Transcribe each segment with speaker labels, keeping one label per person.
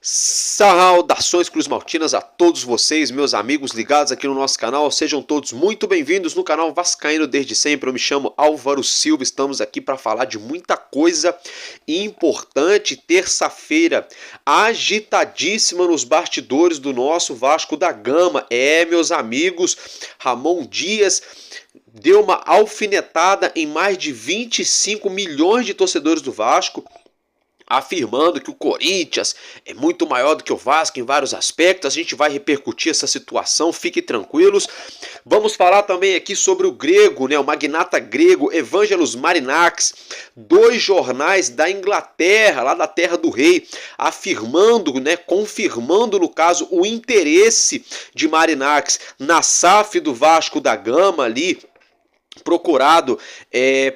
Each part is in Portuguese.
Speaker 1: Saudações cruzmaltinas a todos vocês, meus amigos ligados aqui no nosso canal. Sejam todos muito bem-vindos no canal Vascaíno desde sempre. Eu me chamo Álvaro Silva, estamos aqui para falar de muita coisa importante. Terça-feira agitadíssima nos bastidores do nosso Vasco da Gama. Meus amigos, Ramon Dias deu uma alfinetada em mais de 25 milhões de torcedores do Vasco, afirmando que o Corinthians é muito maior do que o Vasco em vários aspectos. A gente vai repercutir essa situação, fiquem tranquilos. Vamos falar também aqui sobre o grego, o magnata grego Evangelos Marinakis, dois jornais da Inglaterra, lá da terra do rei, afirmando, confirmando no caso o interesse de Marinakis na SAF do Vasco da Gama ali, procurado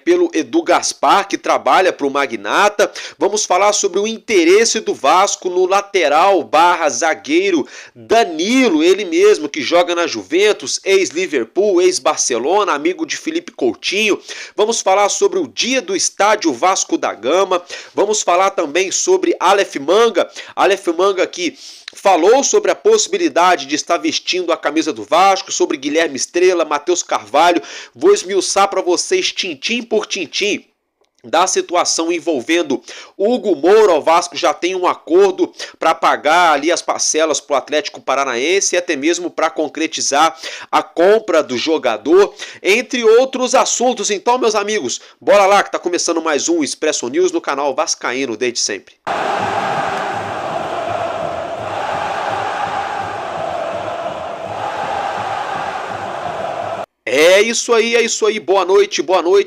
Speaker 1: pelo Edu Gaspar, que trabalha para o Magnata. Vamos falar sobre o interesse do Vasco no lateral barra zagueiro Danilo, ele mesmo que joga na Juventus, ex-Liverpool, ex-Barcelona, amigo de Felipe Coutinho. Vamos falar sobre o dia do estádio Vasco da Gama. Vamos falar também sobre Aleph Manga que falou sobre a possibilidade de estar vestindo a camisa do Vasco, sobre Guilherme Estrela, Matheus Carvalho. Vou esmiuçar para vocês tintim por tintim da situação envolvendo Hugo Moura. O Vasco já tem um acordo para pagar ali as parcelas para o Atlético Paranaense e até mesmo para concretizar a compra do jogador, entre outros assuntos. Então, meus amigos, bora lá que está começando mais um Expresso News no canal Vascaíno desde sempre. É isso aí, boa noite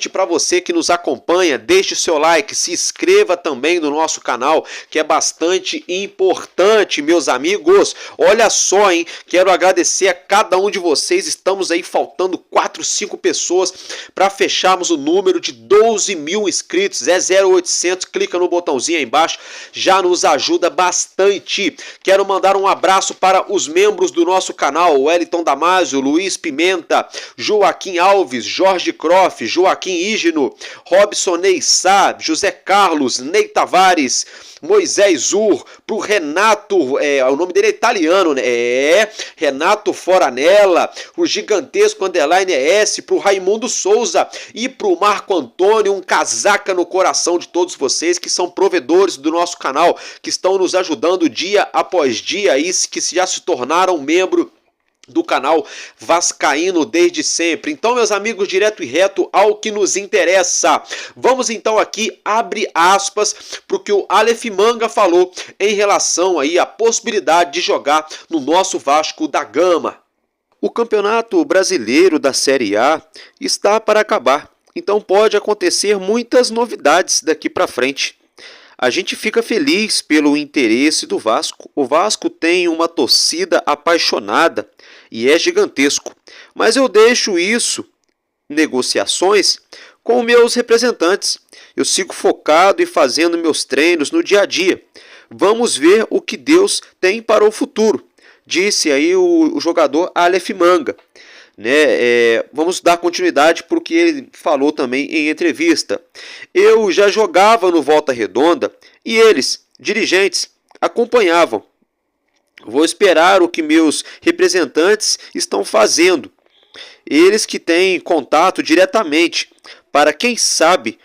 Speaker 1: para você que nos acompanha. Deixe seu like, se inscreva também no nosso canal, que é bastante importante, meus amigos. Olha só, quero agradecer a cada um de vocês. Estamos aí faltando 4, 5 pessoas para fecharmos o número de 12 mil inscritos. É 0800, clica no botãozinho aí embaixo, já nos ajuda bastante. Quero mandar um abraço para os membros do nosso canal: Wellington Damasio, Luiz Pimenta, Joaquim Alves, Jorge Croft, Joaquim Ígeno, Robson Ney Sá, José Carlos, Ney Tavares, Moisés Ur, pro Renato, o nome dele é italiano, Renato Foranella, o gigantesco underline S, pro Raimundo Souza e pro Marco Antônio, um casaca no coração de todos vocês que são provedores do nosso canal, que estão nos ajudando dia após dia, e que já se tornaram membro do canal Vascaíno desde sempre. Então, meus amigos, direto e reto ao que nos interessa. Vamos então aqui, abre aspas, para o que o Aleph Manga falou em relação aí à possibilidade de jogar no nosso Vasco da Gama. O Campeonato Brasileiro da Série A está para acabar, então pode acontecer muitas novidades daqui para frente. A gente fica feliz pelo interesse do Vasco. O Vasco tem uma torcida apaixonada e é gigantesco. Mas eu deixo isso, negociações, com meus representantes. Eu sigo focado e fazendo meus treinos no dia a dia. Vamos ver o que Deus tem para o futuro, disse aí o jogador Aleph Manga. Vamos dar continuidade para o que ele falou também em entrevista. Eu já jogava no Volta Redonda e eles, dirigentes, acompanhavam. Vou esperar o que meus representantes estão fazendo. Eles que têm contato diretamente, para quem sabe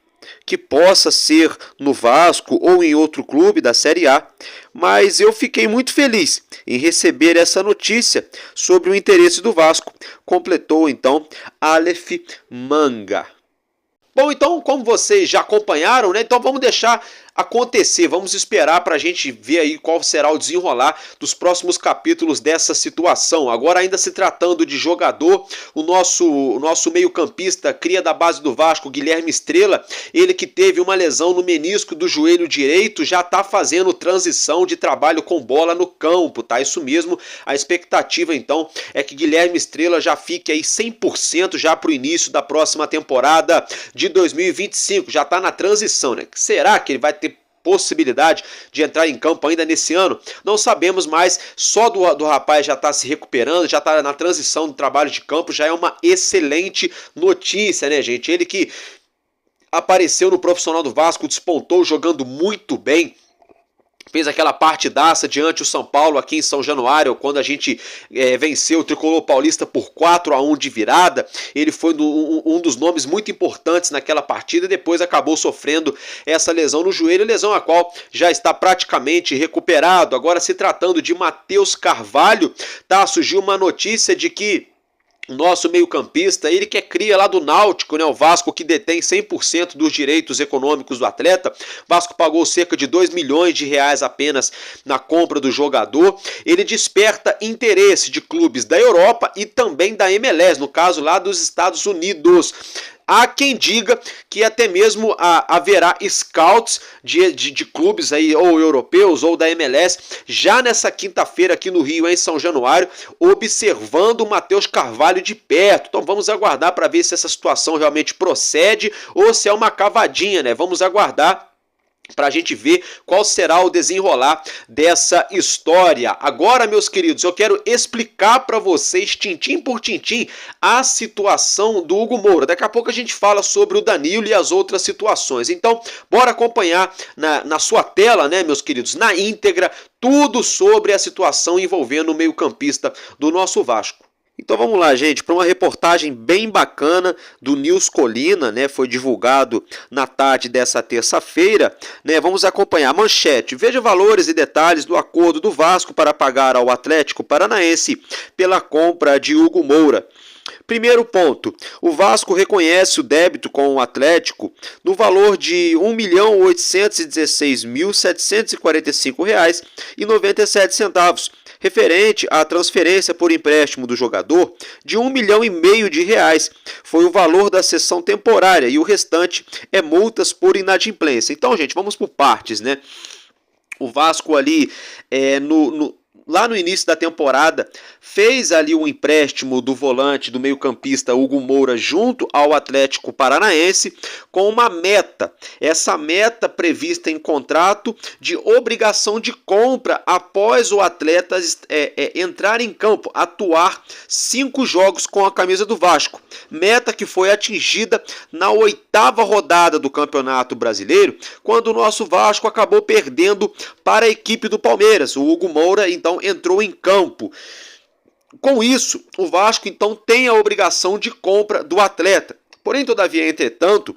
Speaker 1: que possa ser no Vasco ou em outro clube da Série A. Mas eu fiquei muito feliz em receber essa notícia sobre o interesse do Vasco, completou então Aleph Manga. Bom, então, como vocês já acompanharam, então vamos deixar acontecer, vamos esperar para a gente ver aí qual será o desenrolar dos próximos capítulos dessa situação. Agora, ainda se tratando de jogador, o nosso meio-campista, cria da base do Vasco, Guilherme Estrela, ele que teve uma lesão no menisco do joelho direito, já está fazendo transição de trabalho com bola no campo, tá? Isso mesmo, a expectativa então é que Guilherme Estrela já fique aí 100% já para o início da próxima temporada de 2025, já está na transição, Será que ele vai ter possibilidade de entrar em campo ainda nesse ano? Não sabemos, mas só do rapaz já está se recuperando, já está na transição do trabalho de campo, já é uma excelente notícia, né, gente? Ele que apareceu no profissional do Vasco, despontou jogando muito bem, fez aquela partidaça diante do São Paulo aqui em São Januário, quando a gente venceu o Tricolor Paulista por 4-1 de virada. Ele foi um dos nomes muito importantes naquela partida e depois acabou sofrendo essa lesão no joelho, lesão a qual já está praticamente recuperado. Agora, se tratando de Matheus Carvalho, tá, surgiu uma notícia de que o nosso meio-campista, ele que é cria lá do Náutico, né? O Vasco que detém 100% dos direitos econômicos do atleta. O Vasco pagou cerca de 2 milhões de reais apenas na compra do jogador. Ele desperta interesse de clubes da Europa e também da MLS, no caso lá dos Estados Unidos. Há quem diga que até mesmo haverá scouts de clubes aí, ou europeus ou da MLS, já nessa quinta-feira aqui no Rio, em São Januário, observando o Matheus Carvalho de perto. Então vamos aguardar para ver se essa situação realmente procede ou se é uma cavadinha, né? Vamos aguardar para a gente ver qual será o desenrolar dessa história. Agora, meus queridos, eu quero explicar para vocês, tintim por tintim, a situação do Hugo Moura. Daqui a pouco a gente fala sobre o Danilo e as outras situações. Então, bora acompanhar na sua tela, né, meus queridos, na íntegra, tudo sobre a situação envolvendo o meio-campista do nosso Vasco. Então vamos lá, gente, para uma reportagem bem bacana do News Colina, né, foi divulgado na tarde dessa terça-feira, né, vamos acompanhar a manchete. Veja valores e detalhes do acordo do Vasco para pagar ao Atlético Paranaense pela compra de Hugo Moura. Primeiro ponto, o Vasco reconhece o débito com o Atlético no valor de R$ 1.816.745,97, referente à transferência por empréstimo do jogador de R$ 1,5 milhão de reais. Foi o valor da cessão temporária e o restante é multas por inadimplência. Então, gente, vamos por partes, né? O Vasco ali lá no início da temporada, fez ali um empréstimo do volante, do meio-campista Hugo Moura junto ao Atlético Paranaense com uma meta. Essa meta prevista em contrato de obrigação de compra após o atleta entrar em campo, atuar 5 jogos com a camisa do Vasco. Meta que foi atingida na 8ª rodada do Campeonato Brasileiro, quando o nosso Vasco acabou perdendo para a equipe do Palmeiras. O Hugo Moura, então, entrou em campo. Com isso, o Vasco então tem a obrigação de compra do atleta. Porém, todavia, entretanto,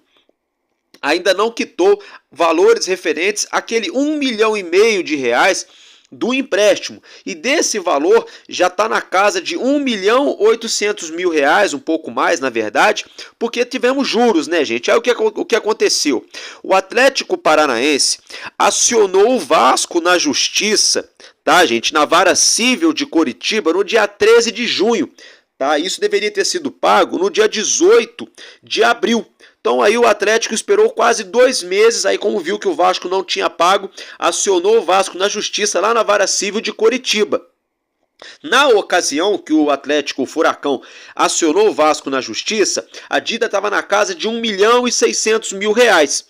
Speaker 1: ainda não quitou valores referentes àquele R$ 1,5 milhão de reais do empréstimo. E desse valor já está na casa de R$ 1.800.000 reais, um pouco mais, na verdade, porque tivemos juros, né, gente? Aí o que aconteceu? O Atlético Paranaense acionou o Vasco na justiça, tá, gente? Na Vara Civil de Coritiba, no dia 13 de junho. Tá? Isso deveria ter sido pago no dia 18 de abril. Então aí o Atlético esperou quase 2 meses, aí como viu que o Vasco não tinha pago, acionou o Vasco na justiça lá na Vara Civil de Coritiba. Na ocasião que o Atlético, o Furacão, acionou o Vasco na justiça, a dívida estava na casa de R$ 1.600.000 reais.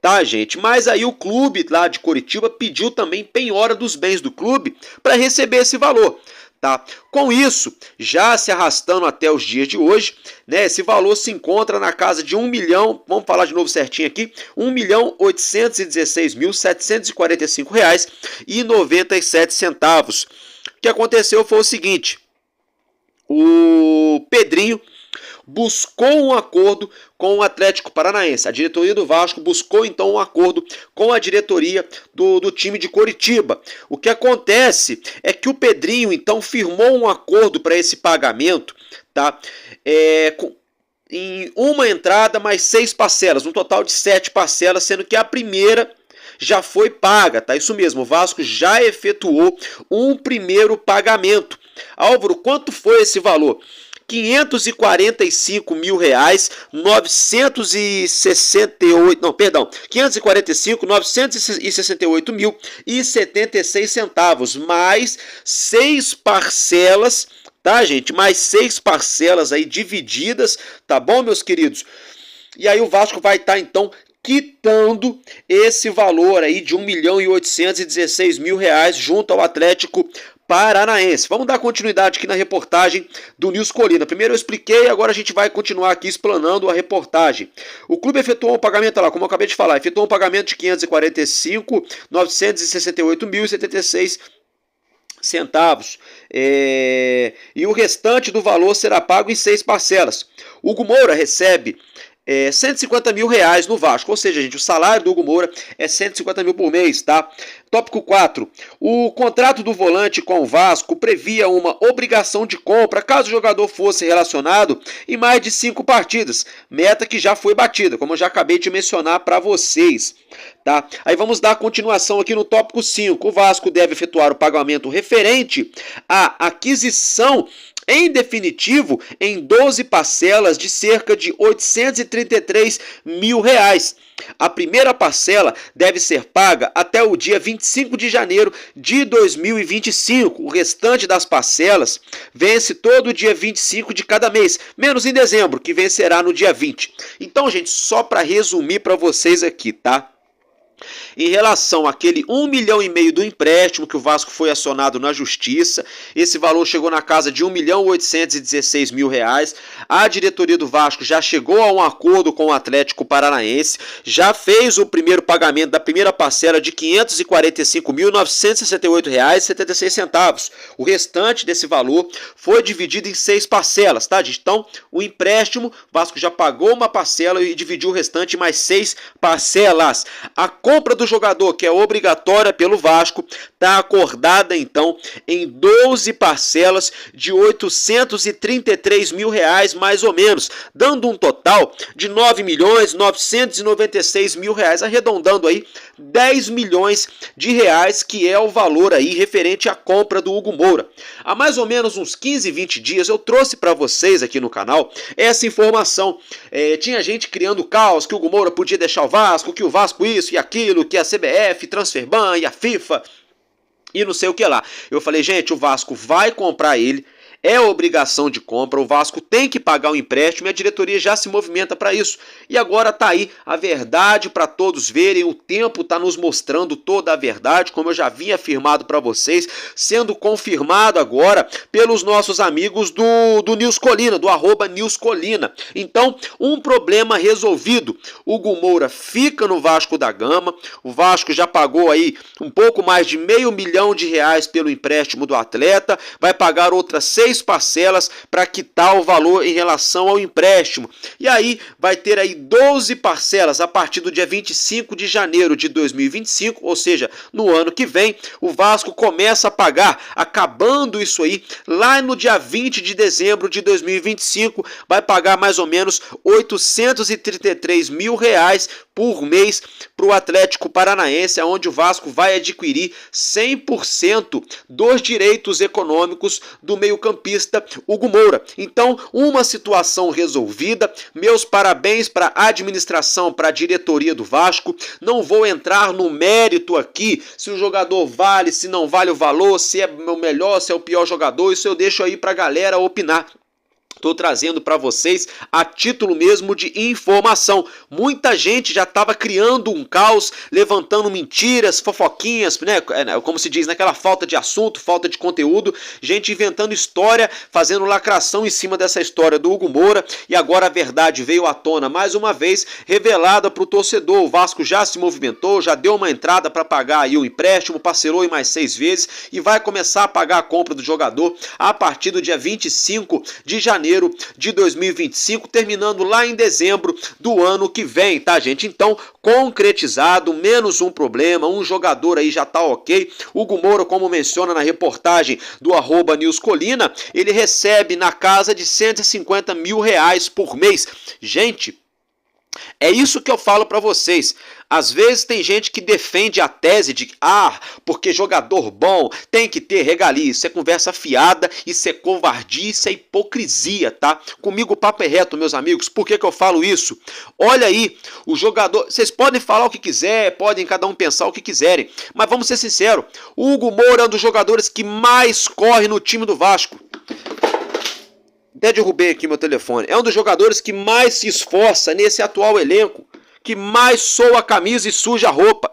Speaker 1: Tá, gente? Mas aí o clube lá de Coritiba pediu também penhora dos bens do clube para receber esse valor. Tá? Com isso, já se arrastando até os dias de hoje, né, esse valor se encontra na casa de 1 milhão, vamos falar de novo certinho aqui, R$ 1.816.745,97. O que aconteceu foi o seguinte, o Pedrinho buscou um acordo com o Atlético Paranaense. A diretoria do Vasco buscou então um acordo com a diretoria do time de Coritiba. O que acontece é que o Pedrinho então firmou um acordo para esse pagamento, tá? Em uma entrada mais 6 parcelas, um total de 7 parcelas, sendo que a primeira já foi paga, tá? Isso mesmo, o Vasco já efetuou um primeiro pagamento. Álvaro, quanto foi esse valor? R$ 545.968,76 mais 6 parcelas, tá, gente? Mais 6 parcelas aí divididas, tá bom, meus queridos? E aí o Vasco vai estar então quitando esse valor aí de R$ 1.816.000 junto ao Atlético Paranaense. Vamos dar continuidade aqui na reportagem do Nils Colina. Primeiro eu expliquei, agora a gente vai continuar aqui explanando a reportagem. O clube efetuou um pagamento lá, como eu acabei de falar, efetuou um pagamento de R$ 545.968.076 centavos. E o restante do valor será pago em 6 parcelas. Hugo Moura recebe R$ 150 mil no Vasco, ou seja, gente, o salário do Hugo Moura é 150 mil por mês, tá? Tópico 4. O contrato do volante com o Vasco previa uma obrigação de compra caso o jogador fosse relacionado em mais de 5 partidas, meta que já foi batida, como eu já acabei de mencionar para vocês, tá? Aí vamos dar continuação aqui no tópico 5. O Vasco deve efetuar o pagamento referente à aquisição em definitivo em 12 parcelas de cerca de R$ 833 mil. A primeira parcela deve ser paga até o dia 25 de janeiro de 2025. O restante das parcelas vence todo dia 25 de cada mês, menos em dezembro, que vencerá no dia 20. Então, gente, só para resumir para vocês aqui, tá? Em relação àquele R$1,5 milhão do empréstimo que o Vasco foi acionado na Justiça, esse valor chegou na casa de R$1.816.000. A diretoria do Vasco já chegou a um acordo com o Atlético Paranaense, já fez o primeiro pagamento da primeira parcela de R$ 545.968,76. O restante desse valor foi dividido em 6 parcelas, tá, gente? Então, o empréstimo, o Vasco já pagou uma parcela e dividiu o restante em mais 6 parcelas. A compra do jogador, que é obrigatória pelo Vasco, está acordada então em 12 parcelas de R$ 833 mil, mais ou menos, dando um total de R$ 9.996.000, arredondando aí R$ 10 milhões, que é o valor aí referente à compra do Hugo Moura. Há mais ou menos uns 15, 20 dias eu trouxe para vocês aqui no canal essa informação. Tinha gente criando caos que o Hugo Moura podia deixar o Vasco, que o Vasco isso e aquilo, que a CBF, Transferban e a FIFA e não sei o que lá. Eu falei, gente, o Vasco vai comprar ele, é obrigação de compra, o Vasco tem que pagar o empréstimo e a diretoria já se movimenta para isso. E agora tá aí a verdade para todos verem, o tempo está nos mostrando toda a verdade, como eu já vinha afirmado para vocês, sendo confirmado agora pelos nossos amigos do Nils Colina, do @NilsColina. Então, um problema resolvido. Hugo Moura fica no Vasco da Gama, o Vasco já pagou aí um pouco mais de R$500 mil pelo empréstimo do atleta, vai pagar outras 6 parcelas para quitar o valor em relação ao empréstimo. E aí vai ter aí 12 parcelas a partir do dia 25 de janeiro de 2025, ou seja, no ano que vem, o Vasco começa a pagar, acabando isso aí, lá no dia 20 de dezembro de 2025, vai pagar mais ou menos R$ 833 mil por mês para o Atlético Paranaense, onde o Vasco vai adquirir 100% dos direitos econômicos do meio-campista Hugo Moura. Então, uma situação resolvida. Meus parabéns para a administração, para a diretoria do Vasco. Não vou entrar no mérito aqui se o jogador vale, se não vale o valor, se é o melhor, se é o pior jogador. Isso eu deixo aí para a galera opinar. Estou trazendo para vocês a título mesmo de informação. Muita gente já estava criando um caos, levantando mentiras, fofoquinhas, né? Como se diz, naquela falta de assunto, falta de conteúdo, gente inventando história, fazendo lacração em cima dessa história do Hugo Moura, e agora a verdade veio à tona mais uma vez, revelada para o torcedor. O Vasco já se movimentou, já deu uma entrada para pagar aí o empréstimo, parcelou em mais 6 vezes e vai começar a pagar a compra do jogador a partir do dia 25 de janeiro de 2025, terminando lá em dezembro do ano que vem, tá, gente? Então, concretizado, menos um problema, um jogador aí já tá ok. Hugo Moura, como menciona na reportagem do @NilsColina, ele recebe na casa de R$ 150 mil por mês. Gente, é isso que eu falo para vocês. Às vezes tem gente que defende a tese de porque jogador bom tem que ter regalia. Isso é conversa fiada, isso é covardia, isso é hipocrisia, tá? Comigo o papo é reto, meus amigos. Por que eu falo isso? Olha aí, o jogador... Vocês podem falar o que quiser, podem cada um pensar o que quiserem, mas vamos ser sinceros, o Hugo Moura é um dos jogadores que mais corre no time do Vasco. Até derrubei aqui meu telefone. É um dos jogadores que mais se esforça nesse atual elenco. que mais soa a camisa e suja a roupa.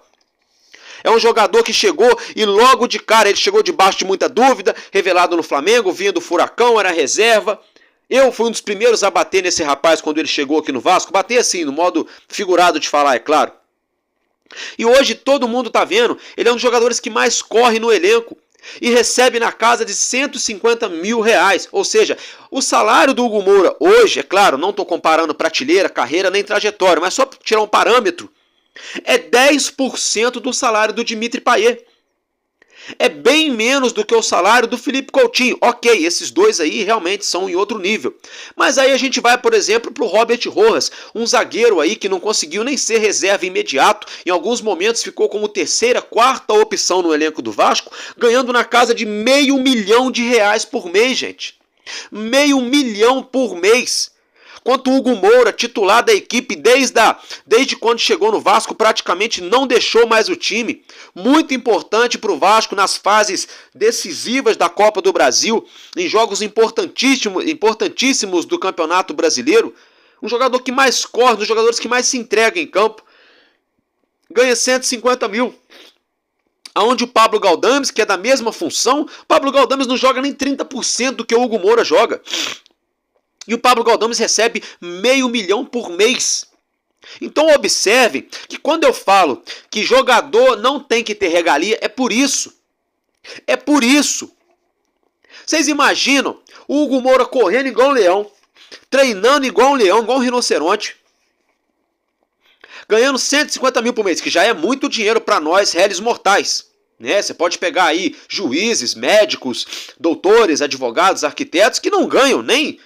Speaker 1: É um jogador que chegou e logo de cara ele chegou debaixo de muita dúvida, revelado no Flamengo, vinha do Furacão, era reserva. Eu fui um dos primeiros a bater nesse rapaz quando ele chegou aqui no Vasco, bater assim, no modo figurado de falar, é claro. E hoje todo mundo tá vendo, ele é um dos jogadores que mais corre no elenco e recebe na casa de 150 mil reais. Ou seja, o salário do Hugo Moura hoje, é claro, não estou comparando prateleira, carreira nem trajetória, mas só para tirar um parâmetro, é 10% do salário do Dimitri Payet. É bem menos do que o salário do Felipe Coutinho. Ok, esses dois aí realmente são em outro nível. Mas aí a gente vai, por exemplo, para o Robert Rojas, um zagueiro aí que não conseguiu nem ser reserva imediato. Em alguns momentos ficou como terceira, quarta opção no elenco do Vasco, ganhando na casa de R$500 mil por mês, gente. R$500 mil por mês. Quanto o Hugo Moura, titular da equipe desde quando chegou no Vasco, praticamente não deixou mais o time. Muito importante para o Vasco nas fases decisivas da Copa do Brasil, em jogos importantíssimos do Campeonato Brasileiro. Um jogador que mais corre, um dos jogadores que mais se entrega em campo. Ganha 150 mil. Aonde o Pablo Galdames, que é da mesma função, Pablo Galdames não joga nem 30% do que o Hugo Moura joga. E o Pablo Galdames recebe R$500 mil por mês. Então observe que quando eu falo que jogador não tem que ter regalia, é por isso. É por isso. Vocês imaginam o Hugo Moura correndo igual um leão, treinando igual um leão, igual um rinoceronte, ganhando 150 mil por mês, que já é muito dinheiro para nós, réis mortais. Né? Você pode pegar aí juízes, médicos, doutores, advogados, arquitetos que não ganham nem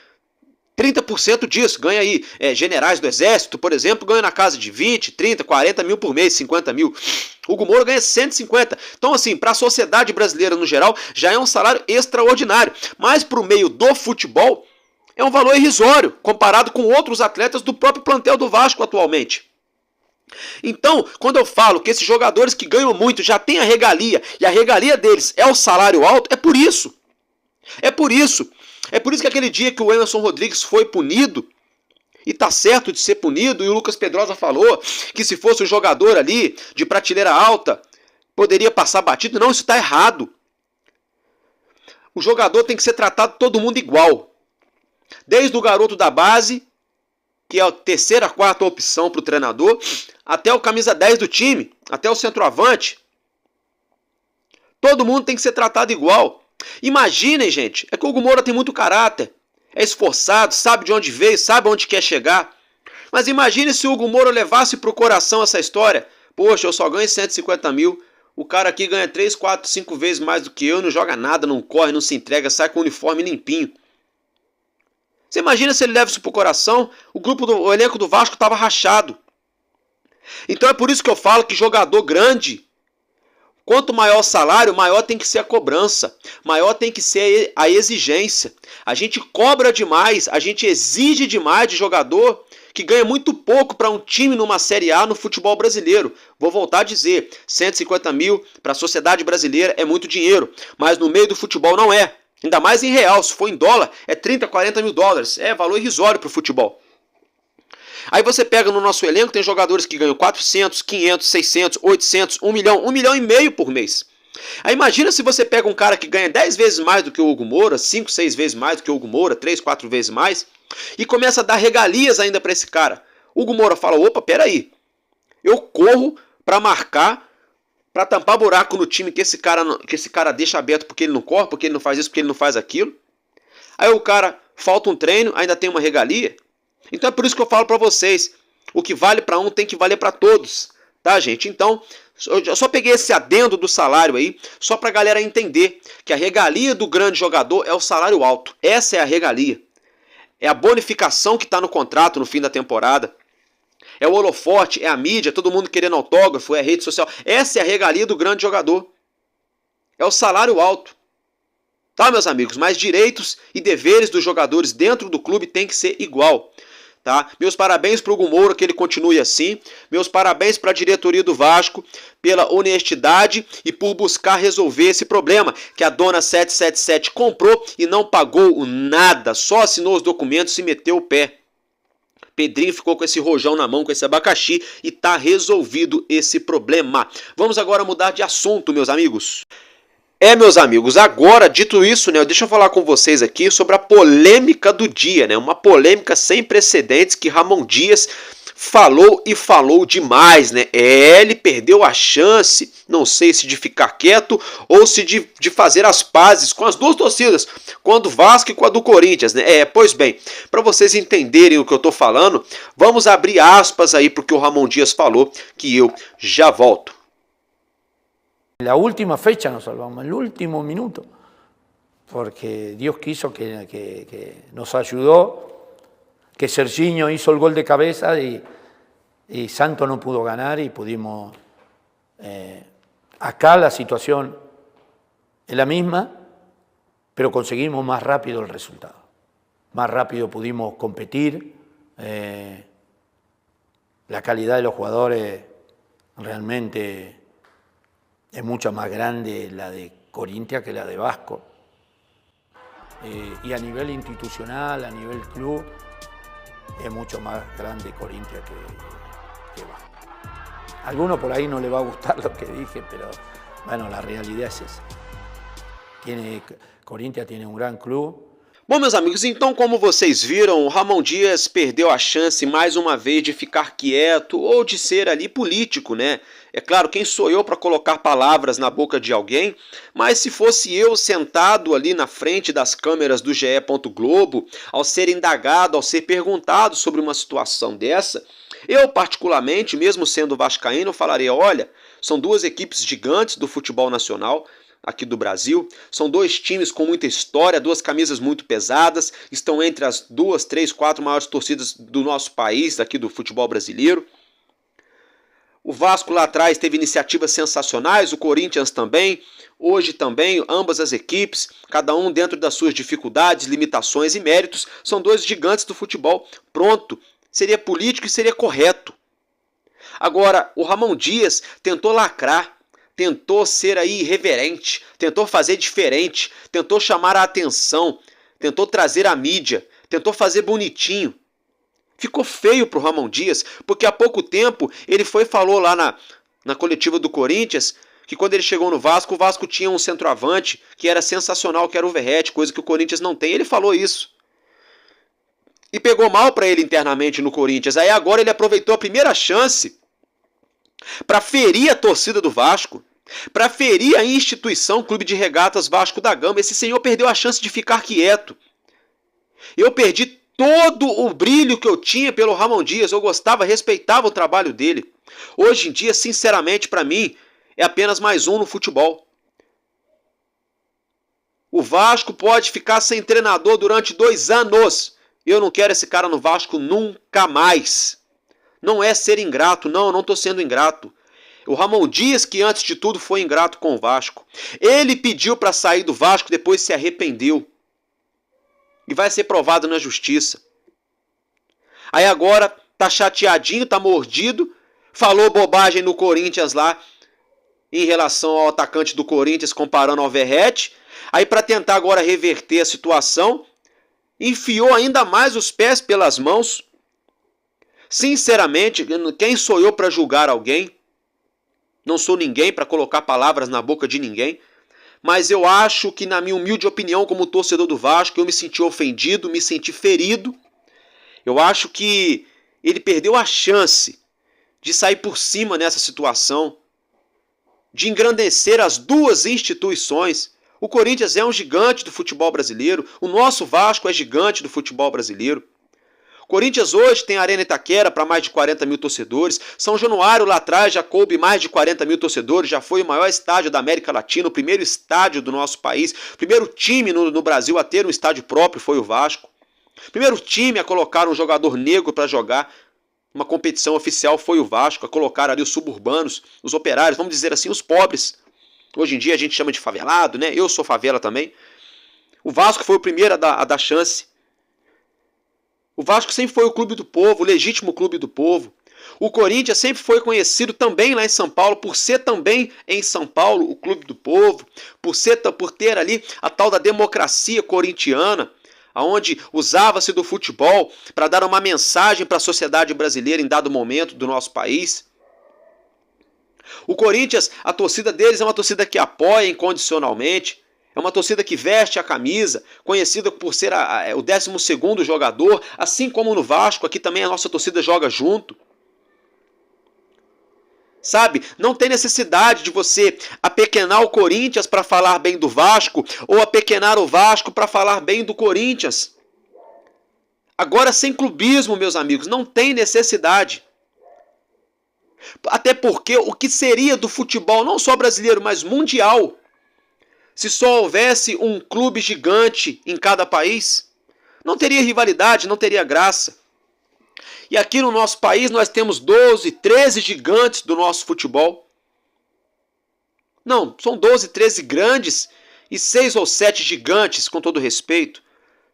Speaker 1: 30% disso, ganha aí generais do exército, por exemplo, ganha na casa de 20, 30, 40 mil por mês, 50 mil. Hugo Moura ganha 150. Então assim, para a sociedade brasileira no geral, já é um salário extraordinário. Mas para o meio do futebol, é um valor irrisório, comparado com outros atletas do próprio plantel do Vasco atualmente. Então, quando eu falo que esses jogadores que ganham muito já têm a regalia, e a regalia deles é o salário alto, é por isso. É por isso. É por isso que aquele dia que o Emerson Rodrigues foi punido, e tá certo de ser punido, e o Lucas Pedrosa falou que se fosse um jogador ali de prateleira alta, poderia passar batido. Não, isso está errado. O jogador tem que ser tratado todo mundo igual. Desde o garoto da base, que é a terceira, quarta opção para o treinador, até o camisa 10 do time, até o centroavante. Todo mundo tem que ser tratado igual. Imaginem, gente, é que o Hugo Moura tem muito caráter, é esforçado, sabe de onde veio, sabe onde quer chegar. Mas imagine se o Hugo Moura levasse para o coração essa história. Poxa, eu só ganho 150 mil, o cara aqui ganha 3, 4, 5 vezes mais do que eu, não joga nada, não corre, não se entrega, sai com o uniforme limpinho. Você imagina se ele leva isso para o coração? O elenco do Vasco estava rachado. Então é por isso que eu falo que jogador grande, quanto maior o salário, maior tem que ser a cobrança, maior tem que ser a exigência. A gente cobra demais, a gente exige demais de jogador que ganha muito pouco para um time numa Série A no futebol brasileiro. Vou voltar a dizer, 150 mil para a sociedade brasileira é muito dinheiro, mas no meio do futebol não é. Ainda mais em real, se for em dólar, é 30, 40 mil dólares. É valor irrisório para o futebol. Aí você pega no nosso elenco, tem jogadores que ganham 400, 500, 600, 800, 1 milhão, 1 milhão e meio por mês. Aí imagina se você pega um cara que ganha 10 vezes mais do que o Hugo Moura, 5, 6 vezes mais do que o Hugo Moura, 3, 4 vezes mais, e começa a dar regalias ainda para esse cara. O Hugo Moura fala, opa, peraí, eu corro para marcar, para tampar buraco no time que esse cara deixa aberto porque ele não corre, porque ele não faz isso, porque ele não faz aquilo. Aí o cara falta um treino, ainda tem uma regalia. Então é por isso que eu falo para vocês, o que vale para um tem que valer para todos, tá, gente? Então, eu só peguei esse adendo do salário aí, só para a galera entender que a regalia do grande jogador é o salário alto. Essa é a regalia. É a bonificação que está no contrato no fim da temporada. É o holofote, é a mídia, todo mundo querendo autógrafo, é a rede social. Essa é a regalia do grande jogador. É o salário alto. Tá, meus amigos? Mas direitos e deveres dos jogadores dentro do clube tem que ser igual. Tá? Meus parabéns para o Hugo Moura, que ele continue assim. Meus parabéns para a diretoria do Vasco pela honestidade e por buscar resolver esse problema que a dona 777 comprou e não pagou nada, só assinou os documentos e meteu o pé. Pedrinho ficou com esse rojão na mão, com esse abacaxi, e tá resolvido esse problema. Vamos agora mudar de assunto, meus amigos. Meus amigos, agora, dito isso, né, deixa eu falar com vocês aqui sobre a polêmica do dia, né, uma polêmica sem precedentes que Ramon Dias falou e falou demais, né, ele perdeu a chance, não sei se de ficar quieto ou se de fazer as pazes com as duas torcidas, com a do Vasco e com a do Corinthians, né, pois bem, para vocês entenderem o que eu tô falando, vamos abrir aspas aí pro que o Ramon Dias falou, que eu já volto.
Speaker 2: La última fecha nos salvamos, el último minuto, porque Dios quiso que nos ayudó, que Serginho hizo el gol de cabeza y Santos no pudo ganar y pudimos... acá la situación es la misma, pero conseguimos más rápido el resultado. Más rápido pudimos competir, la calidad de los jugadores realmente... es mucho más grande la de Corinthians que la de Vasco. Y a nivel institucional, a nivel club, es mucho más grande Corinthians que Vasco. A alguno por ahí no le va a gustar lo que dije, pero bueno, la realidad es esa. Corinthians tiene un gran club.
Speaker 1: Bom, meus amigos, então como vocês viram, o Ramon Dias perdeu a chance mais uma vez de ficar quieto ou de ser ali político, né? É claro, quem sou eu para colocar palavras na boca de alguém, mas se fosse eu sentado ali na frente das câmeras do GE. Globo, ao ser indagado, ao ser perguntado sobre uma situação dessa, eu particularmente, mesmo sendo vascaíno, falaria, olha, são duas equipes gigantes do futebol nacional, aqui do Brasil, são dois times com muita história, duas camisas muito pesadas, estão entre as 2, 3, 4 maiores torcidas do nosso país, aqui do futebol brasileiro. O Vasco lá atrás teve iniciativas sensacionais, o Corinthians também, hoje também, ambas as equipes, cada um dentro das suas dificuldades, limitações e méritos, são dois gigantes do futebol. Pronto, seria político e seria correto. Agora, o Ramon Dias tentou lacrar, tentou ser aí irreverente, tentou fazer diferente, tentou chamar a atenção, tentou trazer a mídia, tentou fazer bonitinho. Ficou feio pro Ramon Dias, porque há pouco tempo ele falou lá na coletiva do Corinthians que quando ele chegou no Vasco, o Vasco tinha um centroavante que era sensacional, que era o Verratti, coisa que o Corinthians não tem. Ele falou isso. E pegou mal para ele internamente no Corinthians. Aí agora ele aproveitou a primeira chance para ferir a torcida do Vasco, para ferir a instituição Clube de Regatas Vasco da Gama. Esse senhor perdeu a chance de ficar quieto. Eu perdi todo o brilho que eu tinha pelo Ramon Dias. Eu gostava, respeitava o trabalho dele. Hoje em dia, sinceramente, para mim, é apenas mais um no futebol. O Vasco pode ficar sem treinador durante 2 anos. Eu não quero esse cara no Vasco nunca mais. Não é ser ingrato, não, eu não estou sendo ingrato. O Ramon Dias, que antes de tudo foi ingrato com o Vasco. Ele pediu para sair do Vasco, depois se arrependeu. E vai ser provado na justiça. Aí agora tá chateadinho, tá mordido, falou bobagem no Corinthians lá, em relação ao atacante do Corinthians, comparando ao Verratti. Aí para tentar agora reverter a situação, enfiou ainda mais os pés pelas mãos. Sinceramente, quem sou eu para julgar alguém? Não sou ninguém para colocar palavras na boca de ninguém. Mas eu acho que, na minha humilde opinião, como torcedor do Vasco, eu me senti ofendido, me senti ferido. Eu acho que ele perdeu a chance de sair por cima nessa situação, de engrandecer as duas instituições. O Corinthians é um gigante do futebol brasileiro, o nosso Vasco é gigante do futebol brasileiro. O Corinthians hoje tem a Arena Itaquera para mais de 40 mil torcedores. São Januário lá atrás já coube mais de 40 mil torcedores. Já foi o maior estádio da América Latina, o primeiro estádio do nosso país. O primeiro time no Brasil a ter um estádio próprio foi o Vasco. O primeiro time a colocar um jogador negro para jogar uma competição oficial foi o Vasco. A colocar ali os suburbanos, os operários, vamos dizer assim, os pobres. Hoje em dia a gente chama de favelado, né? Eu sou favela também. O Vasco foi o primeiro a dar chance. O Vasco sempre foi o clube do povo, o legítimo clube do povo. O Corinthians sempre foi conhecido também lá em São Paulo, por ser também em São Paulo o clube do povo, por ter ali a tal da democracia corintiana, onde usava-se do futebol para dar uma mensagem para a sociedade brasileira em dado momento do nosso país. O Corinthians, a torcida deles é uma torcida que apoia incondicionalmente, é uma torcida que veste a camisa, conhecida por ser o 12º jogador, assim como no Vasco, aqui também a nossa torcida joga junto. Sabe, não tem necessidade de você apequenar o Corinthians para falar bem do Vasco ou apequenar o Vasco para falar bem do Corinthians. Agora, sem clubismo, meus amigos, não tem necessidade. Até porque o que seria do futebol, não só brasileiro, mas mundial, se só houvesse um clube gigante em cada país? Não teria rivalidade, não teria graça. E aqui no nosso país nós temos 12, 13 gigantes do nosso futebol. Não, são 12, 13 grandes e 6 ou 7 gigantes, com todo respeito.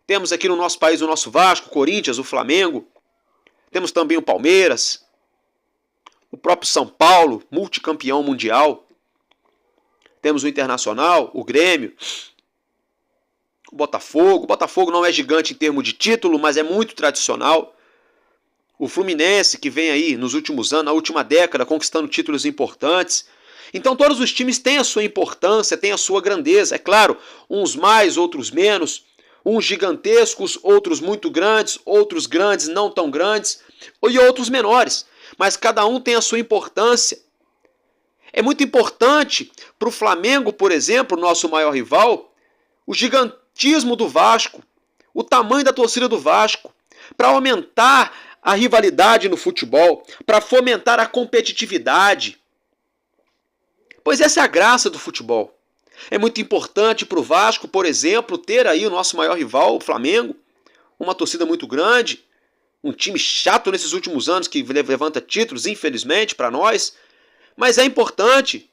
Speaker 1: Temos aqui no nosso país o nosso Vasco, o Corinthians, o Flamengo. Temos também o Palmeiras, o próprio São Paulo, multicampeão mundial. Temos o Internacional, o Grêmio, o Botafogo. O Botafogo não é gigante em termos de título, mas é muito tradicional. O Fluminense, que vem aí nos últimos anos, na última década, conquistando títulos importantes. Então todos os times têm a sua importância, têm a sua grandeza. É claro, uns mais, outros menos. Uns gigantescos, outros muito grandes, outros grandes, não tão grandes, e outros menores. Mas cada um tem a sua importância. É muito importante para o Flamengo, por exemplo, nosso maior rival, o gigantismo do Vasco, o tamanho da torcida do Vasco, para aumentar a rivalidade no futebol, para fomentar a competitividade. Pois essa é a graça do futebol. É muito importante para o Vasco, por exemplo, ter aí o nosso maior rival, o Flamengo, uma torcida muito grande, um time chato nesses últimos anos que levanta títulos, infelizmente, para nós. Mas é importante,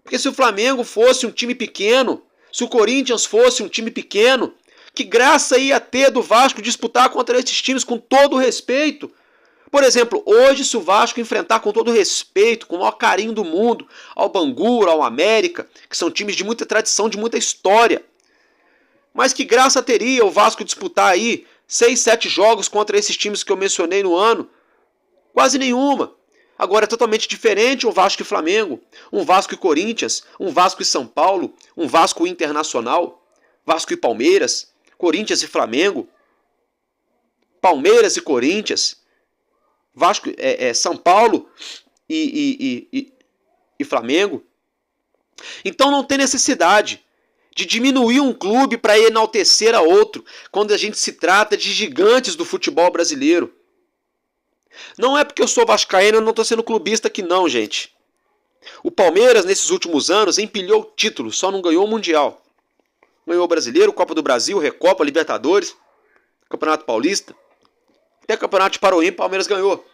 Speaker 1: porque se o Flamengo fosse um time pequeno, se o Corinthians fosse um time pequeno, que graça ia ter do Vasco disputar contra esses times com todo o respeito? Por exemplo, hoje se o Vasco enfrentar com todo o respeito, com o maior carinho do mundo, ao Bangu, ao América, que são times de muita tradição, de muita história. Mas que graça teria o Vasco disputar aí 6, 7 jogos contra esses times que eu mencionei no ano? Quase nenhuma. Agora é totalmente diferente um Vasco e Flamengo, um Vasco e Corinthians, um Vasco e São Paulo, um Vasco e Internacional, Vasco e Palmeiras, Corinthians e Flamengo, Palmeiras e Corinthians, Vasco, São Paulo e Flamengo. Então não tem necessidade de diminuir um clube para enaltecer a outro, quando a gente se trata de gigantes do futebol brasileiro. Não é porque eu sou vascaíno, eu não estou sendo clubista aqui não, gente. O Palmeiras, nesses últimos anos, empilhou títulos, só não ganhou o Mundial. Ganhou o Brasileiro, Copa do Brasil, Recopa, Libertadores, Campeonato Paulista. Até Campeonato de Paroímpo, Palmeiras ganhou.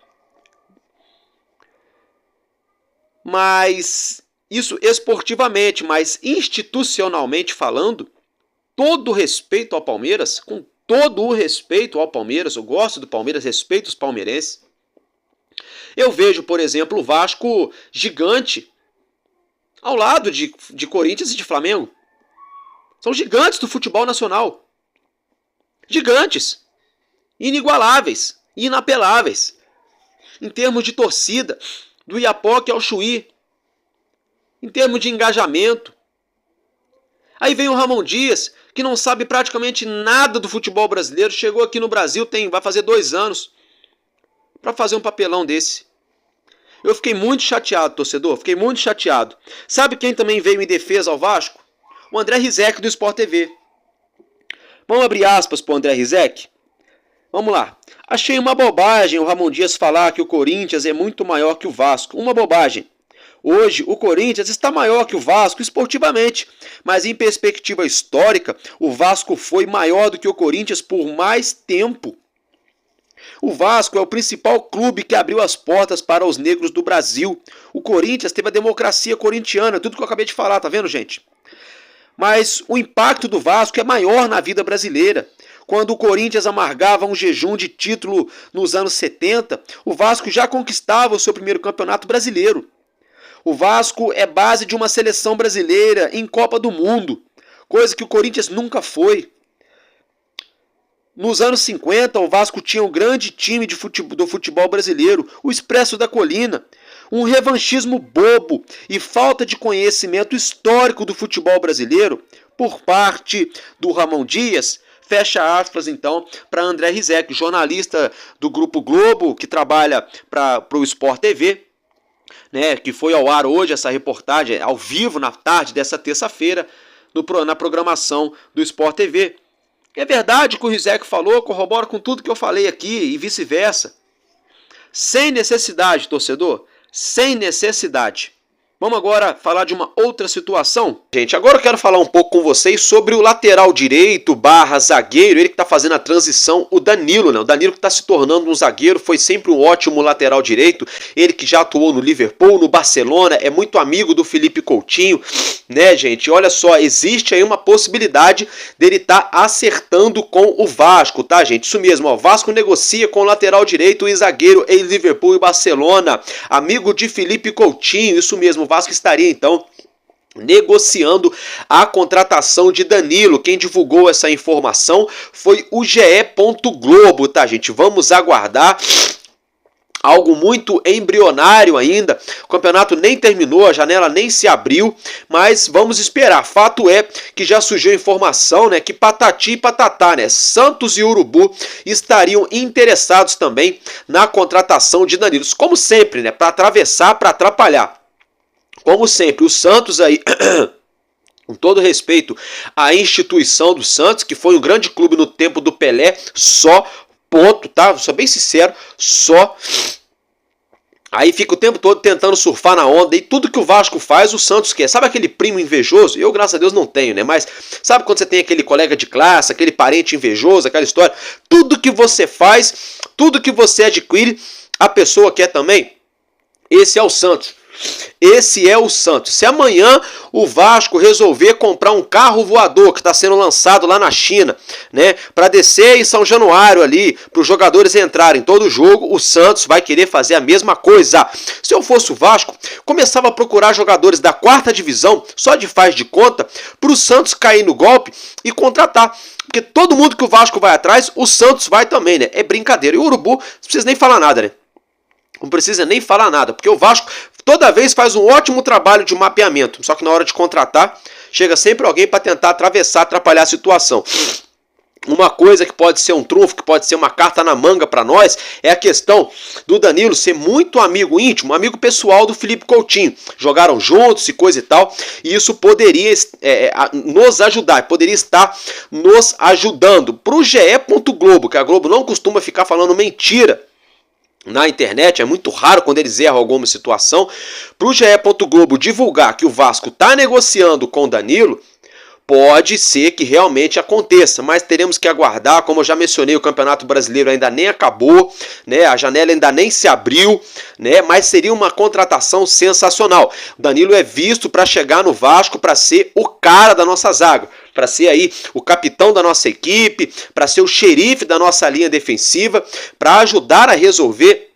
Speaker 1: Mas isso esportivamente, mas institucionalmente falando, todo o respeito ao Palmeiras, com todo o respeito ao Palmeiras, eu gosto do Palmeiras, respeito os palmeirenses. Eu vejo, por exemplo, o Vasco gigante ao lado de Corinthians e de Flamengo. São gigantes do futebol nacional. Gigantes. Inigualáveis. Inapeláveis. Em termos de torcida, do Iapoque ao Chuí. Em termos de engajamento. Aí vem o Ramon Dias, que não sabe praticamente nada do futebol brasileiro. Chegou aqui no Brasil, vai fazer 2 anos, para fazer um papelão desse. Eu fiquei muito chateado, torcedor. Fiquei muito chateado. Sabe quem também veio em defesa ao Vasco? O André Rizek do Sport TV. Vamos abrir aspas para o André Rizek? Vamos lá. Achei uma bobagem o Ramon Dias falar que o Corinthians é muito maior que o Vasco. Uma bobagem. Hoje, o Corinthians está maior que o Vasco esportivamente, mas em perspectiva histórica, o Vasco foi maior do que o Corinthians por mais tempo. O Vasco é o principal clube que abriu as portas para os negros do Brasil. O Corinthians teve a democracia corintiana, tudo que eu acabei de falar, tá vendo, gente? Mas o impacto do Vasco é maior na vida brasileira. Quando o Corinthians amargava um jejum de título nos anos 70, o Vasco já conquistava o seu primeiro campeonato brasileiro. O Vasco é base de uma seleção brasileira em Copa do Mundo, coisa que o Corinthians nunca foi. Nos anos 50, o Vasco tinha um grande time do futebol brasileiro, o Expresso da Colina. Um revanchismo bobo e falta de conhecimento histórico do futebol brasileiro por parte do Ramon Dias. Fecha aspas, então, para André Rizek, jornalista do Grupo Globo, que trabalha para o Sport TV, né, que foi ao ar hoje essa reportagem, ao vivo, na tarde dessa terça-feira, na programação do Sport TV. É verdade o que o Rizek falou, corrobora com tudo que eu falei aqui e vice-versa. Sem necessidade, torcedor, sem necessidade. Vamos agora falar de uma outra situação. Gente, agora eu quero falar um pouco com vocês sobre o lateral direito / zagueiro, ele que está fazendo a transição, o Danilo, né? O Danilo que está se tornando um zagueiro, foi sempre um ótimo lateral direito, ele que já atuou no Liverpool, no Barcelona, é muito amigo do Felipe Coutinho, né, gente? Olha só, existe aí uma possibilidade dele estar acertando com o Vasco, tá, gente? Isso mesmo, ó, o Vasco negocia com o lateral direito e zagueiro em Liverpool e Barcelona, amigo de Felipe Coutinho, isso mesmo. O Vasco estaria então negociando a contratação de Danilo. Quem divulgou essa informação foi o GE. Globo, tá, gente? Vamos aguardar. Algo muito embrionário ainda, o campeonato nem terminou, a janela nem se abriu, mas vamos esperar. Fato é que já surgiu informação, né, que Patati e Patatá, né, Santos e Urubu estariam interessados também na contratação de Danilo. Como sempre, né, para atravessar, para atrapalhar. Como sempre, o Santos aí, com todo respeito à instituição do Santos, que foi um grande clube no tempo do Pelé, só, ponto, tá? Vou ser bem sincero, só. Aí fica o tempo todo tentando surfar na onda e tudo que o Vasco faz, o Santos quer. Sabe aquele primo invejoso? Eu, graças a Deus, não tenho, né? Mas sabe quando você tem aquele colega de classe, aquele parente invejoso, aquela história? Tudo que você faz, tudo que você adquire, a pessoa quer também. Esse é o Santos. Esse é o Santos. Se amanhã o Vasco resolver comprar um carro voador que está sendo lançado lá na China, né, para descer em São Januário ali, para os jogadores entrarem todo jogo, o Santos vai querer fazer a mesma coisa. Se eu fosse o Vasco, começava a procurar jogadores da 4ª divisão, só de faz de conta, para o Santos cair no golpe e contratar. Porque todo mundo que o Vasco vai atrás, o Santos vai também, né? É brincadeira. E o Urubu, não precisa nem falar nada, né? Não precisa nem falar nada, porque o Vasco toda vez faz um ótimo trabalho de mapeamento, só que na hora de contratar, chega sempre alguém para tentar atravessar, atrapalhar a situação. Uma coisa que pode ser um trunfo, que pode ser uma carta na manga para nós, é a questão do Danilo ser muito amigo íntimo, amigo pessoal do Felipe Coutinho. Jogaram juntos e coisa e tal, e isso poderia nos ajudar, poderia estar nos ajudando. Para o GE. Globo, que a Globo não costuma ficar falando mentira na internet, é muito raro quando eles erram alguma situação, para o GE. Globo divulgar que o Vasco está negociando com o Danilo, pode ser que realmente aconteça, mas teremos que aguardar. Como eu já mencionei, o Campeonato Brasileiro ainda nem acabou, né? A janela ainda nem se abriu, né? Mas seria uma contratação sensacional. O Danilo é visto para chegar no Vasco, para ser o cara da nossa zaga, para ser aí o capitão da nossa equipe, para ser o xerife da nossa linha defensiva, para ajudar a resolver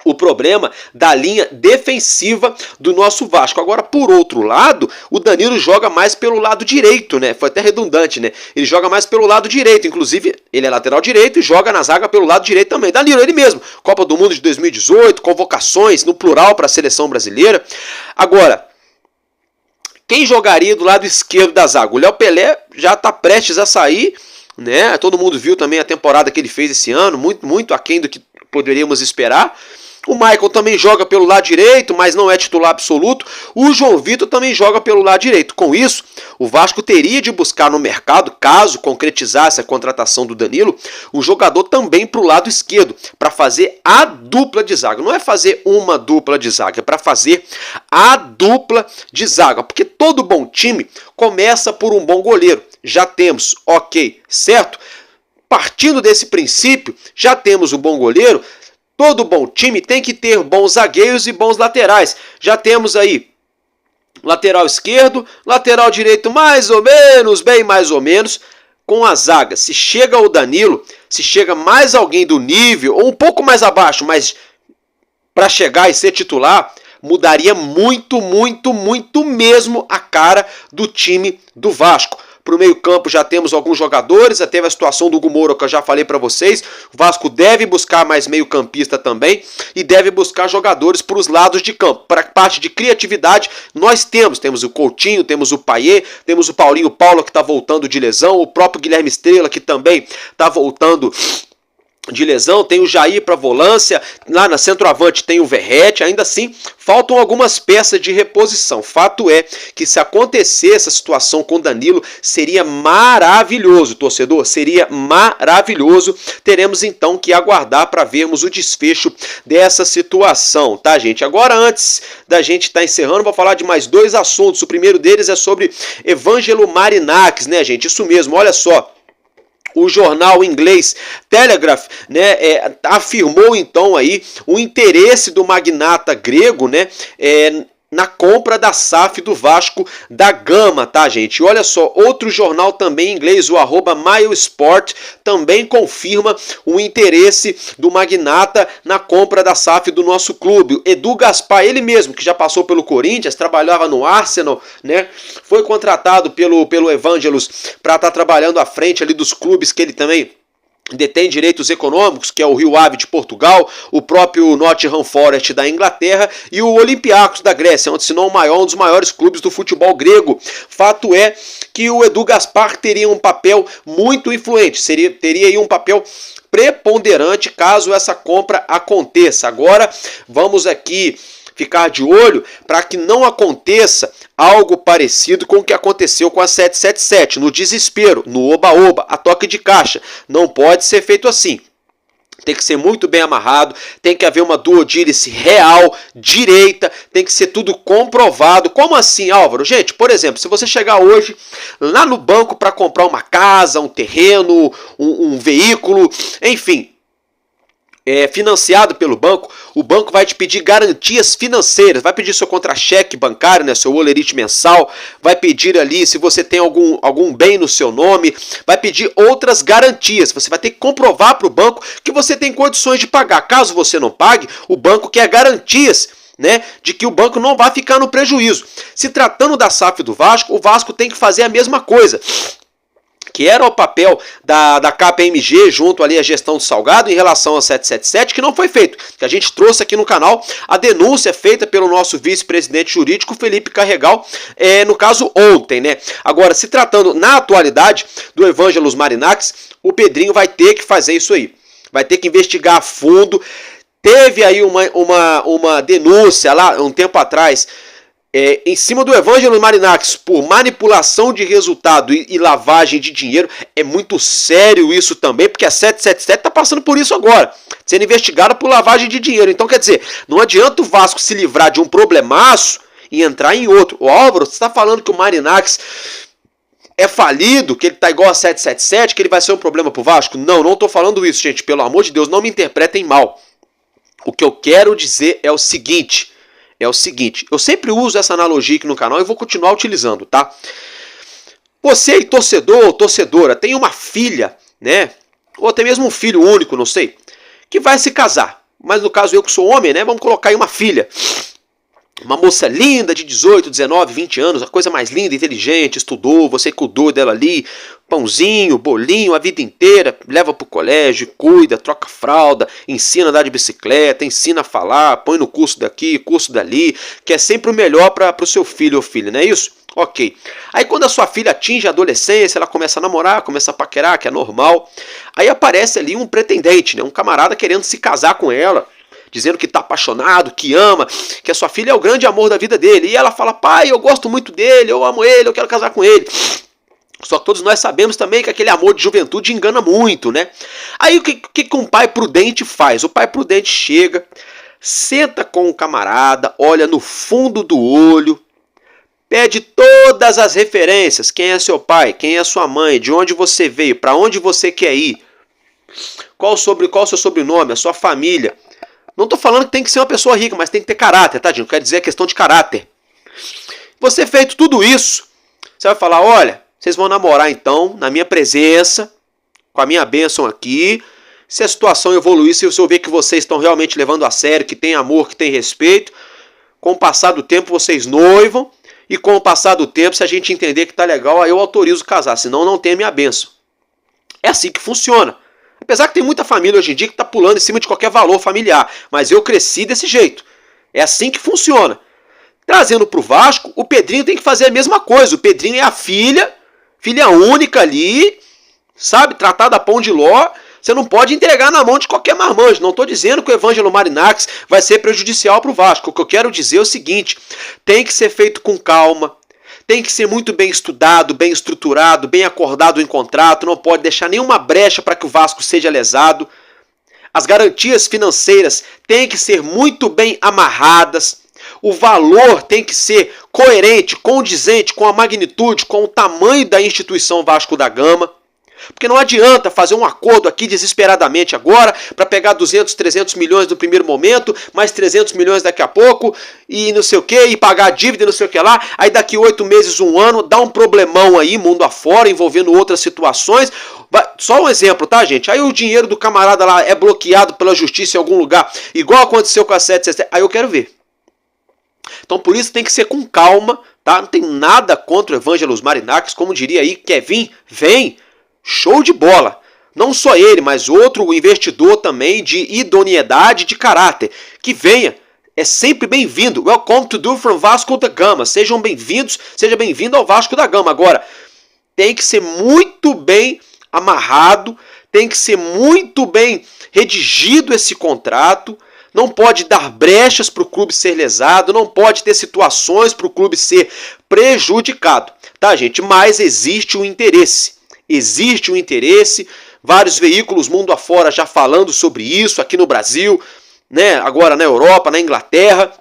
Speaker 1: o problema da linha defensiva do nosso Vasco. Agora, por outro lado, o Danilo joga mais pelo lado direito, né? Foi até redundante, né? Ele joga mais pelo lado direito, inclusive ele é lateral direito e joga na zaga pelo lado direito também. Danilo, ele mesmo, Copa do Mundo de 2018, convocações no plural para a seleção brasileira. Agora, quem jogaria do lado esquerdo da zaga? O Léo Pelé já está prestes a sair, né? Todo mundo viu também a temporada que ele fez esse ano, muito aquém do que poderíamos esperar. O Michael também joga pelo lado direito, mas não é titular absoluto. O João Vitor também joga pelo lado direito. Com isso, o Vasco teria de buscar no mercado, caso concretizasse a contratação do Danilo, um jogador também para o lado esquerdo, para fazer a dupla de zaga. Não é fazer uma dupla de zaga, é para fazer a dupla de zaga. Porque todo bom time começa por um bom goleiro. Já temos, ok, certo? Partindo desse princípio, já temos o bom goleiro. Todo bom time tem que ter bons zagueiros e bons laterais. Já temos aí lateral esquerdo, lateral direito mais ou menos, bem mais ou menos. Com a zaga, se chega o Danilo, se chega mais alguém do nível, ou um pouco mais abaixo, mas para chegar e ser titular, mudaria muito mesmo a cara do time do Vasco. Para o meio campo já temos alguns jogadores, já teve a situação do Hugo Moura que eu já falei para vocês. O Vasco deve buscar mais meio campista também e deve buscar jogadores para os lados de campo. Para a parte de criatividade, nós temos o Coutinho, temos o Payet, temos o Paulinho Paula que está voltando de lesão, o próprio Guilherme Estrela que também está voltando de lesão, tem o Jair para volância, lá na centroavante tem o Verratti, ainda assim faltam algumas peças de reposição. Fato é que se acontecer essa situação com Danilo, seria maravilhoso, torcedor, seria maravilhoso. Teremos então que aguardar para vermos o desfecho dessa situação, tá, gente? Agora, antes da gente estar encerrando, vou falar de mais dois assuntos. O primeiro deles é sobre Evangelo Marinakis, né, gente? Isso mesmo, olha só. O jornal inglês Telegraph, né, afirmou então aí o interesse do magnata grego, né, na compra da SAF do Vasco da Gama, tá, gente? E olha só, outro jornal também inglês, o @MileSport, também confirma o interesse do magnata na compra da SAF do nosso clube. Edu Gaspar, ele mesmo, que já passou pelo Corinthians, trabalhava no Arsenal, né? Foi contratado pelo Evangelos para estar trabalhando à frente ali dos clubes que ele também detém direitos econômicos, que é o Rio Ave de Portugal, o próprio Nottingham Forest da Inglaterra e o Olympiacos da Grécia, onde se não o maior, um dos maiores clubes do futebol grego. Fato é que o Edu Gaspar teria um papel muito influente, teria aí um papel preponderante caso essa compra aconteça. Agora vamos aqui ficar de olho para que não aconteça algo parecido com o que aconteceu com a 777, no desespero, no oba-oba, a toque de caixa. Não pode ser feito assim. Tem que ser muito bem amarrado, tem que haver uma duodílice real, direita, tem que ser tudo comprovado. Como assim, Álvaro? Gente, por exemplo, se você chegar hoje lá no banco para comprar uma casa, um terreno, um veículo, enfim, financiado pelo banco, o banco vai te pedir garantias financeiras, vai pedir seu contra-cheque bancário, né, seu olerite mensal, vai pedir ali se você tem algum bem no seu nome, vai pedir outras garantias. Você vai ter que comprovar para o banco que você tem condições de pagar. Caso você não pague, o banco quer garantias, né, de que o banco não vai ficar no prejuízo. Se tratando da SAF do Vasco, o Vasco tem que fazer a mesma coisa, que era o papel da KPMG junto ali à gestão do Salgado em relação a 777, que não foi feito. Que a gente trouxe aqui no canal a denúncia feita pelo nosso vice-presidente jurídico, Felipe Carregal, no caso ontem, né? Agora, se tratando na atualidade do Evangelos Marinakis, o Pedrinho vai ter que fazer isso aí. Vai ter que investigar a fundo. Teve aí uma denúncia lá um tempo atrás, em cima do Evangelo Marinakis por manipulação de resultado e lavagem de dinheiro. É muito sério isso também, porque a 777 está passando por isso agora, sendo investigada por lavagem de dinheiro. Então, quer dizer, não adianta o Vasco se livrar de um problemaço e entrar em outro. O Álvaro, você está falando que o Marinakis é falido, que ele está igual a 777, que ele vai ser um problema para o Vasco? Não estou falando isso, gente. Pelo amor de Deus, não me interpretem mal. O que eu quero dizer é o seguinte, eu sempre uso essa analogia aqui no canal e vou continuar utilizando, tá? Você aí, torcedor ou torcedora, tem uma filha, né? Ou até mesmo um filho único, não sei, que vai se casar. Mas no caso eu que sou homem, né? Vamos colocar aí uma filha. Uma moça linda de 18, 19, 20 anos, a coisa mais linda, inteligente, estudou, você cuidou dela ali, pãozinho, bolinho a vida inteira, leva pro colégio, cuida, troca fralda, ensina a andar de bicicleta, ensina a falar, põe no curso daqui, curso dali, que é sempre o melhor para o seu filho ou filha, não é isso? Ok. Aí quando a sua filha atinge a adolescência, ela começa a namorar, começa a paquerar, que é normal, aí aparece ali um pretendente, né? Um camarada querendo se casar com ela, dizendo que está apaixonado, que ama, que a sua filha é o grande amor da vida dele. E ela fala, pai, eu gosto muito dele, eu amo ele, eu quero casar com ele. Só que todos nós sabemos também que aquele amor de juventude engana muito, né? Aí o que um pai prudente faz? O pai prudente chega, senta com o camarada, olha no fundo do olho, pede todas as referências, quem é seu pai, quem é sua mãe, de onde você veio, para onde você quer ir, qual o seu sobrenome, a sua família. Não estou falando que tem que ser uma pessoa rica, mas tem que ter caráter, tá, gente? Quer dizer a questão de caráter. Você feito tudo isso, você vai falar, olha, vocês vão namorar então, na minha presença, com a minha bênção aqui. Se a situação evoluir, se eu ver que vocês estão realmente levando a sério, que tem amor, que tem respeito, com o passar do tempo vocês noivam, E com o passar do tempo, se a gente entender que tá legal, aí eu autorizo casar, senão não tem a minha bênção. É assim que funciona. Apesar que tem muita família hoje em dia que tá pulando em cima de qualquer valor familiar, mas eu cresci desse jeito. É assim que funciona. Trazendo pro Vasco, o Pedrinho tem que fazer a mesma coisa. O Pedrinho é a filha única ali, sabe, tratada a pão de ló. Você não pode entregar na mão de qualquer marmanjo. Não estou dizendo que o Evangelo Marinakis vai ser prejudicial para o Vasco. O que eu quero dizer é o seguinte: tem que ser feito com calma, tem que ser muito bem estudado, bem estruturado, bem acordado em contrato, não pode deixar nenhuma brecha para que o Vasco seja lesado. As garantias financeiras têm que ser muito bem amarradas. O valor tem que ser coerente, condizente com a magnitude, com o tamanho da instituição Vasco da Gama. Porque não adianta fazer um acordo aqui desesperadamente agora para pegar 200, 300 milhões no primeiro momento, mais 300 milhões daqui a pouco, e não sei o que, e pagar a dívida e não sei o que lá, aí daqui 8 meses, 1 ano, dá um problemão aí, mundo afora, envolvendo outras situações. Só um exemplo, tá, gente? Aí o dinheiro do camarada lá é bloqueado pela justiça em algum lugar, igual aconteceu com a 777, aí eu quero ver. Então por isso tem que ser com calma, tá? Não tem nada contra o Evangelos Marinakis, como diria aí, Kevin, vem! Show de bola! Não só ele, mas outro investidor também de idoneidade de caráter. Que venha, é sempre bem-vindo. Welcome to do from Vasco da Gama. Sejam bem-vindos, seja bem-vindo ao Vasco da Gama. Agora, tem que ser muito bem amarrado, tem que ser muito bem redigido esse contrato. Não pode dar brechas para o clube ser lesado, não pode ter situações para o clube ser prejudicado. Tá, gente? Mas existe um interesse. Existe um interesse, vários veículos mundo afora já falando sobre isso, aqui no Brasil, né? Agora na Europa, na Inglaterra.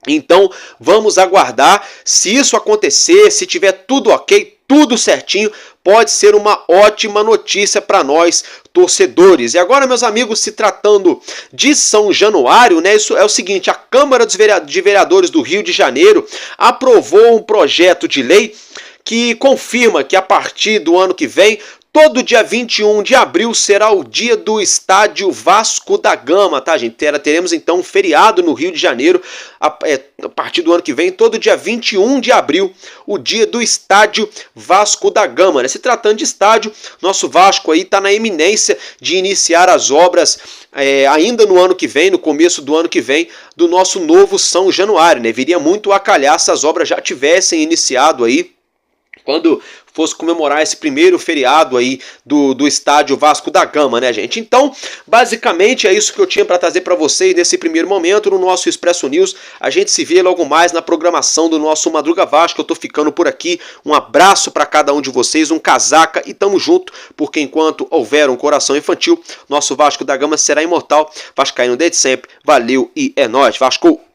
Speaker 1: Então vamos aguardar. Se isso acontecer, se tiver tudo ok, tudo certinho, pode ser uma ótima notícia para nós torcedores. E agora, meus amigos, se tratando de São Januário, né, isso é o seguinte: a Câmara de Vereadores do Rio de Janeiro aprovou um projeto de lei que confirma que a partir do ano que vem, todo dia 21 de abril será o dia do estádio Vasco da Gama, tá, gente? Teremos então um feriado no Rio de Janeiro a partir do ano que vem, todo dia 21 de abril, o dia do estádio Vasco da Gama, né? Se tratando de estádio, nosso Vasco aí está na iminência de iniciar as obras ainda no ano que vem, no começo do ano que vem, do nosso novo São Januário, né? Viria muito a calhar se as obras já tivessem iniciado aí, quando fosse comemorar esse primeiro feriado aí do estádio Vasco da Gama, né, gente? Então, basicamente é isso que eu tinha para trazer para vocês nesse primeiro momento no nosso Expresso News. A gente se vê logo mais na programação do nosso Madruga Vasco. Eu tô ficando por aqui. Um abraço para cada um de vocês, um casaca e tamo junto, porque enquanto houver um coração infantil, nosso Vasco da Gama será imortal. Vascaíno desde sempre. Valeu e é nóis, Vasco!